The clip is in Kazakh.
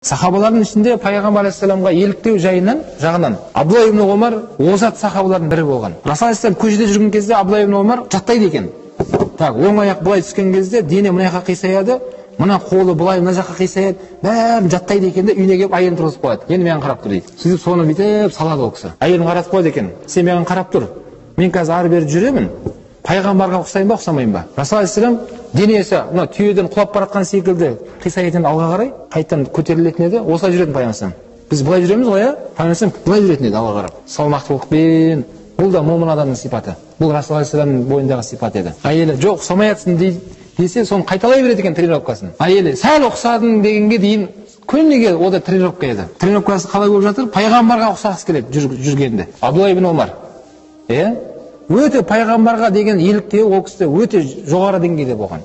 Сахабалардың ішінде пайғамбар алейхиссаламға еліктеу жағынан Абдулла ибн Омар озат сахабалардың бірі болған. Расул алейхиссалам көшеде жүрген кезде Абдулла ибн Омар жаттайды екен. Так, оң аяқ былай түскен кезде дене мына жаққа қисаяды, мына қолы былай мына жаққа қисаяды, бәрін жаттайды екен де үйіне келіп әйелін тұрғызып қояды. Енді маған қарап тұр дейді. Сөйтіп соны бүйтіп салады ол кісі. Әйелін қаратып қояды екен. Сен маған қарап тұр. Мен қазір ары бері жүремін. Пайғамбарға ұқсаймын ба, ұқсамаймын ба? Расул алейхиссалам денесі мына түйеден құлап бара жатқан секілді қисаятын алға қарай қайтадан көтерілетін еді. Осылай жүретін пайғамбар. Біз былай жүреміз ғой, иә? Пайғамбар былай жүретін еді алға қарап. Салмақтылықпен. Бұл да момын адамның сипаты. Бұл Расул алейхиссаламның бойындағы сипат еді. Әйелі жоқ ұқсамай жатсың десе, соны қайталай береді екен тренировкасын. Әйелі сәл ұқсадың дегенге дейін күніге о да тренировка еді. Тренировкасы қалай болып жатыр? Пайғамбарға ұқсағысы келеді жүргенде. Абдулла ибн Омар. Өте пайғамбарға деген еліктеу ол кісі өте жоғары деңгейде болған.